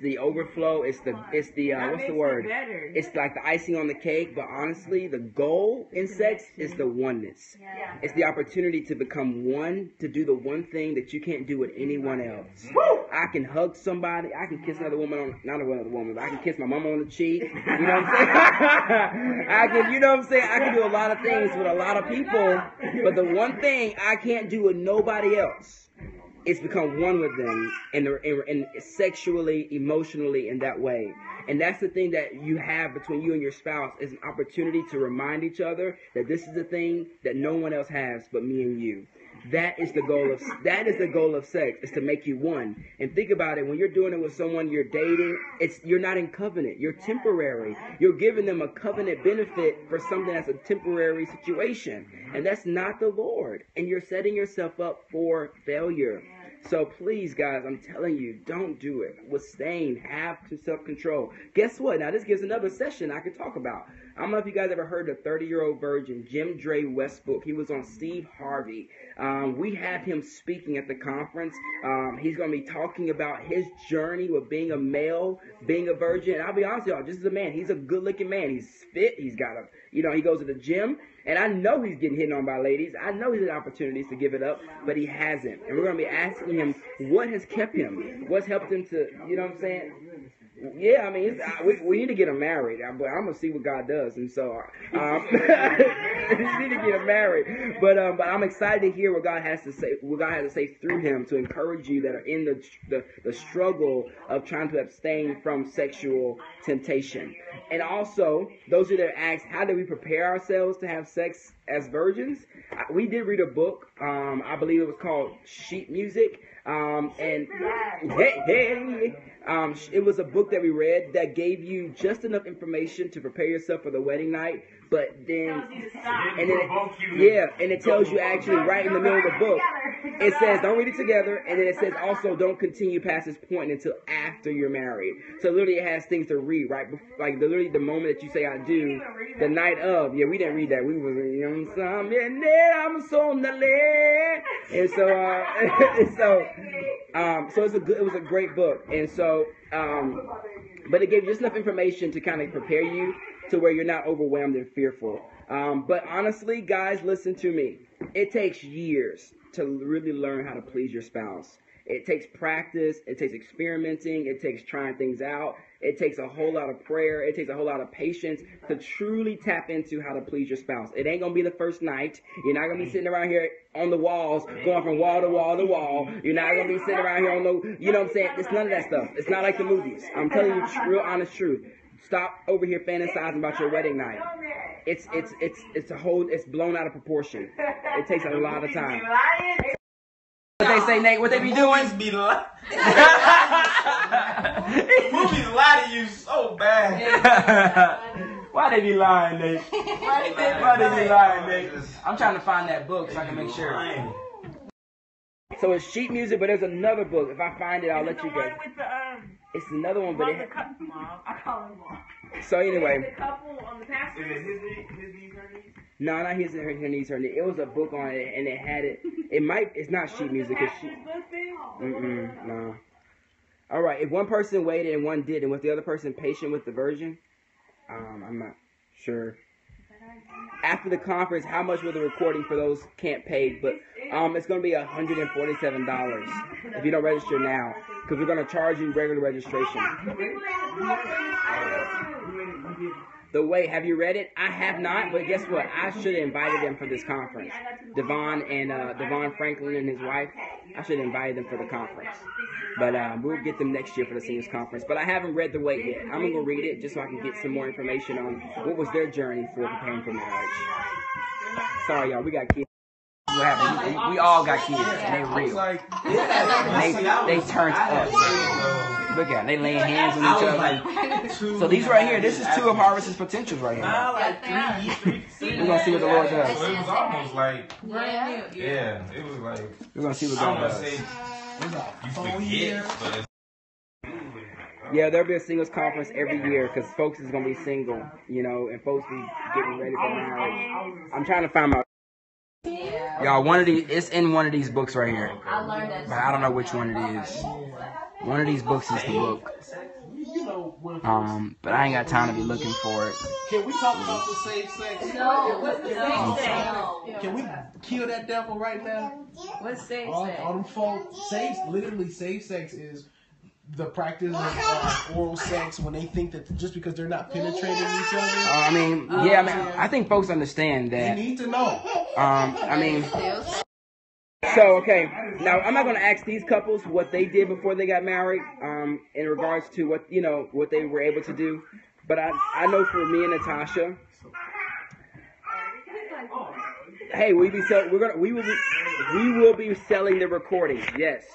the overflow. It's the what's the word? It's like the icing on the cake. But honestly, the goal in sex is the oneness. Yeah. It's the opportunity to become one, to do the one thing that you can't do with anyone else. Woo! I can hug somebody. I can kiss another woman not another woman, but I can kiss my mama on the cheek. You know what I'm saying? I can do a lot of things with a lot of people, but the one thing I can't do with nobody else. It's become one with them, and sexually, emotionally, in that way. And that's the thing that you have between you and your spouse, is an opportunity to remind each other that this is the thing that no one else has but me and you. That is the goal of sex, is to make you one. And think about it, when you're doing it with someone you're dating, you're not in covenant. You're temporary. You're giving them a covenant benefit for something that's a temporary situation. And that's not the Lord. And you're setting yourself up for failure. So please, guys, I'm telling you, don't do it. Withstand, have self-control. Guess what? Now, this gives another session I could talk about. I don't know if you guys ever heard of 30-Year-Old Virgin, Jim Dre Westbrook. He was on Steve Harvey. We had him speaking at the conference. He's going to be talking about his journey with being a male, being a virgin. And I'll be honest with y'all, just as a man, he's a good-looking man. He's fit. He's got he goes to the gym. And I know he's getting hit on by ladies. I know he's had opportunities to give it up, but he hasn't. And we're going to be asking him what has kept him, what's helped him to, you know what I'm saying? Yeah, I mean, we need to get him married, but I'm gonna see what God does, and so we need to get him married. But I'm excited to hear what God has to say through him, to encourage you that are in the struggle of trying to abstain from sexual temptation. And also, those who that ask, how do we prepare ourselves to have sex as virgins? We did read a book. I believe it was called Sheet Music. It was a book that we read that gave you just enough information to prepare yourself for the wedding night, but then, and it tells you actually right in the middle of the book, it says don't read it together, and then it says also don't continue past this point until after you're married. So literally it has things to read, right? Like literally the moment that you say I do, the night of, we didn't read that. We was I'm so on the land. And so it was a great book. And so but it gave you just enough information to kind of prepare you to where you're not overwhelmed and fearful. But honestly, guys, listen to me. It takes years to really learn how to please your spouse. It takes practice. It takes experimenting. It takes trying things out. It takes a whole lot of prayer. It takes a whole lot of patience to truly tap into how to please your spouse. It ain't going to be the first night. You're not going to be sitting around here on the walls, going from wall to wall to wall. You're not going to be sitting around here on you know what I'm saying? It's none of that stuff. It's not like the movies. I'm telling you real honest truth. Stop over here fantasizing about your wedding night. It's blown out of proportion. It takes a lot of time. What they say, Nate? What they be doing?
Movies lie to you so bad.
Why they be lying, Nate? Why they be lying, Nate? I'm trying to find that book so I can make sure. So it's Sheet Music, but there's another book. If I find it, I'll let you go. It's another one, but it.
I call him Mom.
So anyway.
The couple on the pastor.
Is it his knees, her knees?
No, not his knees, her knees. It was a book on it, and it had it. It's not Sheet Music. It's Sheet. No. All right. If one person waited and one didn't, was the other person patient with the virgin? I'm not sure. After the conference, how much will the recording for those can't pay? But it's going to be $147 if you don't register now, because we're going to charge you regular registration. The Way, have you read it? I have not, but guess what? I should have invited them for this conference. Devon Franklin and his wife, I should have invited them for the conference. But we'll get them next year for the seniors conference. But I haven't read The Way yet. I'm going to read it just so I can get some more information on what was their journey for preparing for marriage. Sorry, y'all, we got kids. what happened. We all got kids, and they real. They turned up. Look at them. They laying hands on each other. So these right here, this is two of Harvest's potentials right here. We're going to see what the Lord does.
So it was almost like,
it
was like,
we're going to see what God does.
You forget, but it's
yeah, there'll be a singles conference every year because folks is going to be single, and folks be getting ready for marriage. I'm trying to find my... Y'all, it's in one of these books right here.
I learned that.
But I don't know which one it is. One of these books is the book. But I ain't got time to be looking for it.
Can we talk about the safe sex?
No, what's the safe sex?
Can we kill that devil right now?
What's safe sex?
All them folks, literally safe sex is the practice of oral sex when they think that just because they're not penetrating each other.
I think folks understand that.
They need to know.
So, okay, now I'm not going to ask these couples what they did before they got married in regards to what they were able to do. But I know for me and Natasha, hey, we will be selling the recordings. Yes.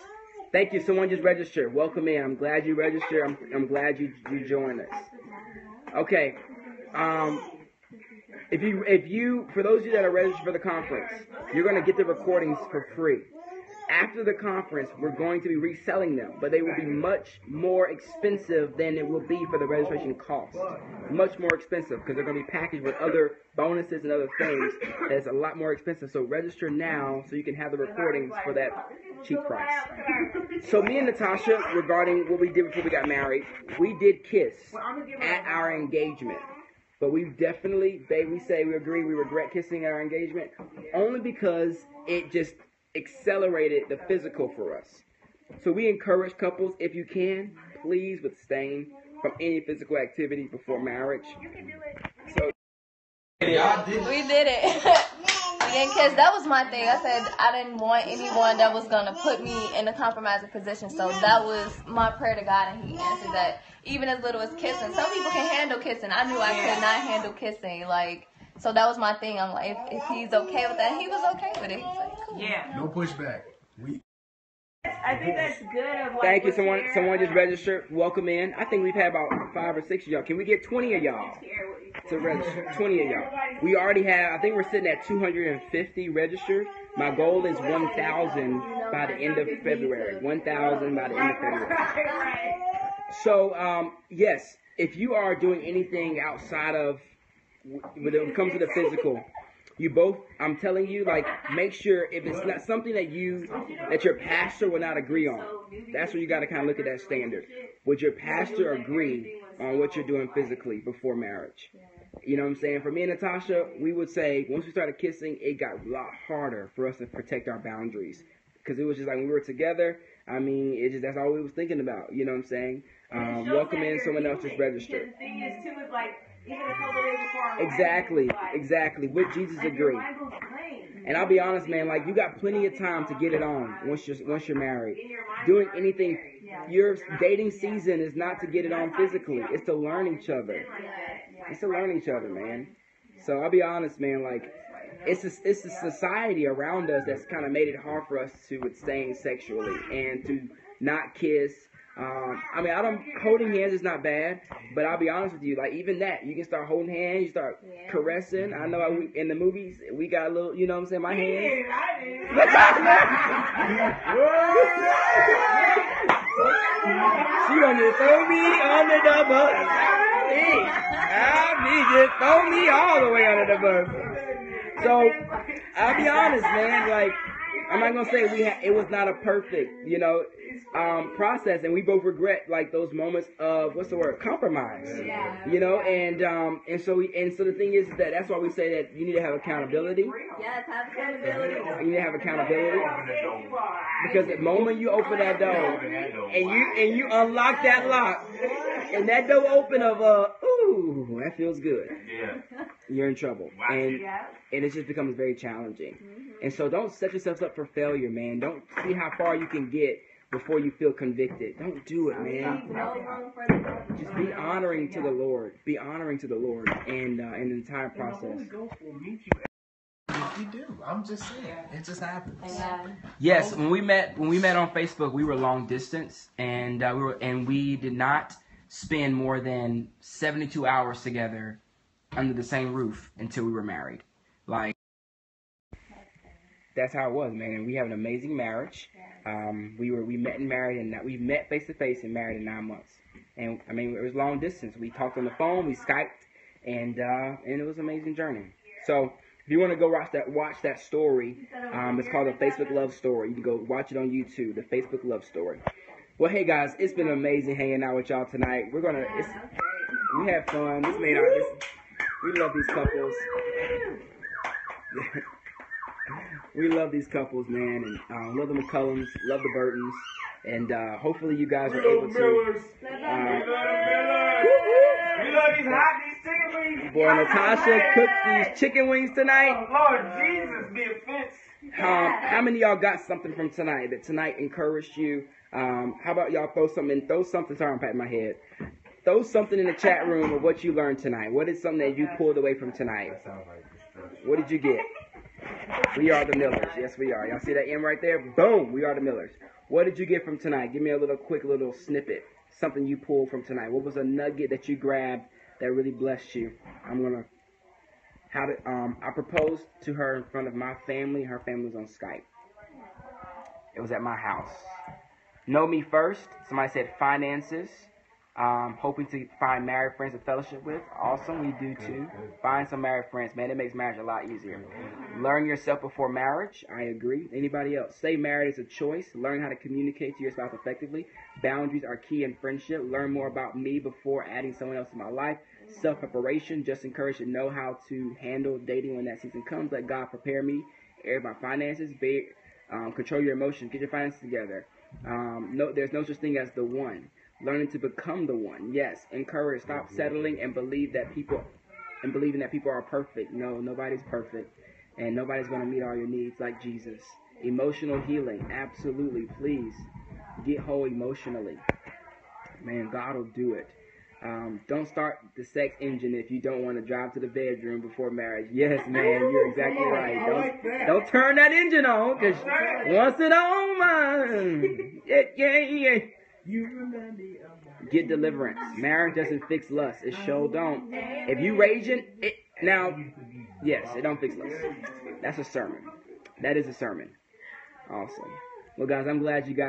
Thank you. Someone just registered. Welcome in. I'm glad you registered. I'm glad you joined us. Okay. If you, for those of you that are registered for the conference, you're going to get the recordings for free. After the conference, we're going to be reselling them, but they will be much more expensive than it will be for the registration cost. Much more expensive because they're going to be packaged with other bonuses and other things that's a lot more expensive. So register now so you can have the recordings for that cheap price. So me and Natasha, regarding what we did before we got married, we did kiss at our engagement. But we definitely, we agree, we regret kissing at our engagement only because it just accelerated the physical for us. So we encourage couples, if you can, please abstain from any physical activity before marriage. So
we did it. Because that was my thing. I said I didn't want anyone that was going to put me in a compromising position. So that was my prayer to God, and He answered that. Even as little as kissing. Some people can handle kissing. I knew I could not handle kissing. So that was my thing. I'm like, if He's okay with that, He was okay with it. He was like, cool.
Yeah.
No pushback.
I think that's good.
Thank you. Someone just registered. Welcome in. I think we've had about 5 or 6 of y'all. Can we get 20 of y'all to register? 20 of y'all. We already have, I think we're sitting at 250 registered. My goal is 1,000 by the end of February. 1,000 by the end of February. So, yes, if you are doing anything outside of, when it comes to the physical, I'm telling you, make sure if it's not something that your pastor will not agree on, that's where you got to kind of look at that standard. Would your pastor agree on what you're doing physically before marriage? You know what I'm saying? For me and Natasha, we would say once we started kissing, it got a lot harder for us to protect our boundaries. Because it was just like when we were together, that's all we was thinking about. You know what I'm saying? Welcome in, someone else just registered.
The thing is, too, is even a couple days before
Exactly. Would Jesus agree? And I'll be honest, man, you got plenty of time to get it on once you're married. Doing anything, your dating season is not to get it on physically. It's to learn each other. It's to learn each other, man. So I'll be honest, man, it's a society around us that's kind of made it hard for us to abstain sexually and to not kiss. Holding hands is not bad, but I'll be honest with you, even that, you can start holding hands, you start caressing. I know in the movies, we got a little, you know what I'm saying, my hands. She gonna just throw me under the bus. Just throw me all the way under the bus. So, I'll be honest, man, I'm not gonna say it was not a perfect, process, and we both regret those moments of compromise, and so the thing is that that's why we say that you need to have accountability.
Yes, have accountability.
You need to have accountability because the moment you open that door and you unlock that lock and that door open ooh, that feels good. You're in trouble, and it just becomes very challenging. And so don't set yourselves up for failure, man. Don't see how far you can get before you feel convicted. Don't do it, man. Just be honoring to the Lord. Be honoring to the Lord and the entire process.
we do. I'm just saying, it just happens.
Yes, when we met on Facebook, we were long distance, and we did not spend more than 72 hours together under the same roof until we were married. Like, that's how it was, man. And we have an amazing marriage. We met and married, and we met face to face and married in 9 months. And I mean, it was long distance. We talked on the phone, we Skyped, and it was an amazing journey. So if you want to go watch that story, it's called the Facebook Love Story. You can go watch it on YouTube, the Facebook Love Story. Well, hey guys, it's been amazing hanging out with y'all tonight. We had fun. We love these couples. We love these couples, man, and love the McCullums, love the Burtons, and hopefully you guys are able to.
We love these chicken wings.
Boy, Natasha cooked these chicken wings tonight.
Oh, Lord Jesus, be offense.
How many of y'all got something from tonight that tonight encouraged you? How about y'all throw something? Sorry, I'm patting my head. Throw something in the chat room of what you learned tonight. What is something that you pulled away from tonight? What did you get? We are the Millers. Yes, we are. Y'all see that M right there? Boom. We are the Millers. What did you get from tonight? Give me a quick little snippet. Something you pulled from tonight. What was a nugget that you grabbed that really blessed you? I proposed to her in front of my family. Her family was on Skype. It was at my house. Know me first. Somebody said finances. Hoping to find married friends to fellowship with. Awesome, we do too. Find some married friends, man. It makes marriage a lot easier. Learn yourself before marriage. I agree. Anybody else? Stay married is a choice. Learn how to communicate to your spouse effectively. Boundaries are key in friendship. Learn more about me before adding someone else in my life. Self-preparation. Just encouraged to know how to handle dating when that season comes. Let God prepare me. Area my finances. Control your emotions. Get your finances together. There's no such thing as the one. Learning to become the one. Yes. Encourage. Stop settling and believing that people are perfect. No, nobody's perfect. And nobody's going to meet all your needs like Jesus. Emotional healing. Absolutely. Please get whole emotionally. Man, God will do it. Don't start the sex engine if you don't want to drive to the bedroom before marriage. Yes, man, you're exactly right. Don't turn that engine on, because once it's on, man. Yeah. Get deliverance. Marriage doesn't fix lust. It sure don't. If you raging, yes, it don't fix lust. That's a sermon. That is a sermon. Awesome. Well, guys, I'm glad you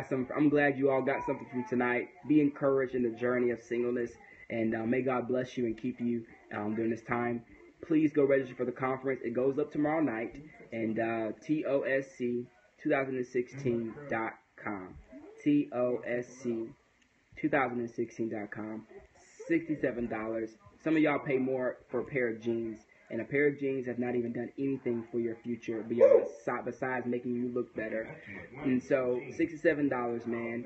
all got something from tonight. Be encouraged in the journey of singleness, and may God bless you and keep you during this time. Please go register for the conference. It goes up tomorrow night, and TOSC2016.com. TOSC2016.com. $67. Some of y'all pay more for a pair of jeans, and a pair of jeans has not even done anything for your future besides making you look better. And so $67, man.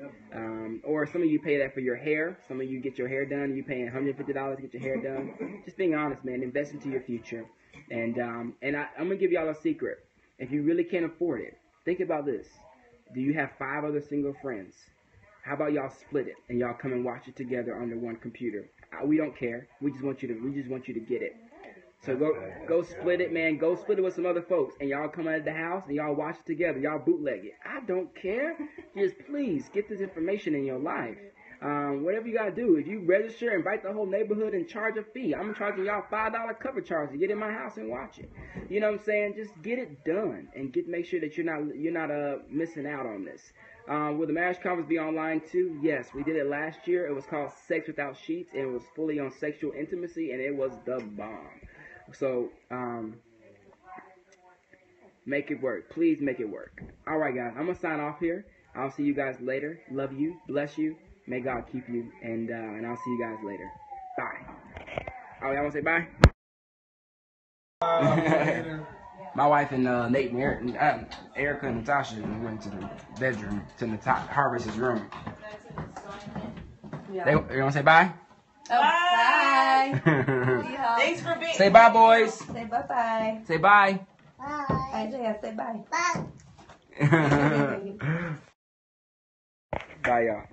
Or some of you pay that for your hair. Some of you get your hair done. You paying $150 to get your hair done. Just being honest, man. Invest into your future. And I'm gonna give y'all a secret. If you really can't afford it, think about this. Do you have 5 other single friends? How about y'all split it and y'all come and watch it together under one computer? We don't care. We just want you to get it. So go split it, man. Go split it with some other folks, and y'all come out of the house and y'all watch it together. Y'all bootleg it. I don't care. Just please get this information in your life. Whatever you gotta do. If you register, invite the whole neighborhood and charge a fee. I'm charging y'all $5 cover charge to get in my house and watch it. You know what I'm saying? Just get it done and make sure that you're not missing out on this. Will the marriage conference be online too? Yes, we did it last year. It was called Sex Without Sheets, and it was fully on sexual intimacy, and it was the bomb. So, make it work. Please make it work. All right, guys. I'm going to sign off here. I'll see you guys later. Love you. Bless you. May God keep you. And I'll see you guys later. Bye. Oh, y'all want to say bye? My wife and Nate and Erica and Natasha went to the bedroom, to Harvest's room. Yeah. They want to say bye?
Oh, bye.
Thanks for being.
Say bye, boys.
Say bye-bye.
Say bye.
Bye. Isaiah, say bye.
Bye.
Bye, y'all.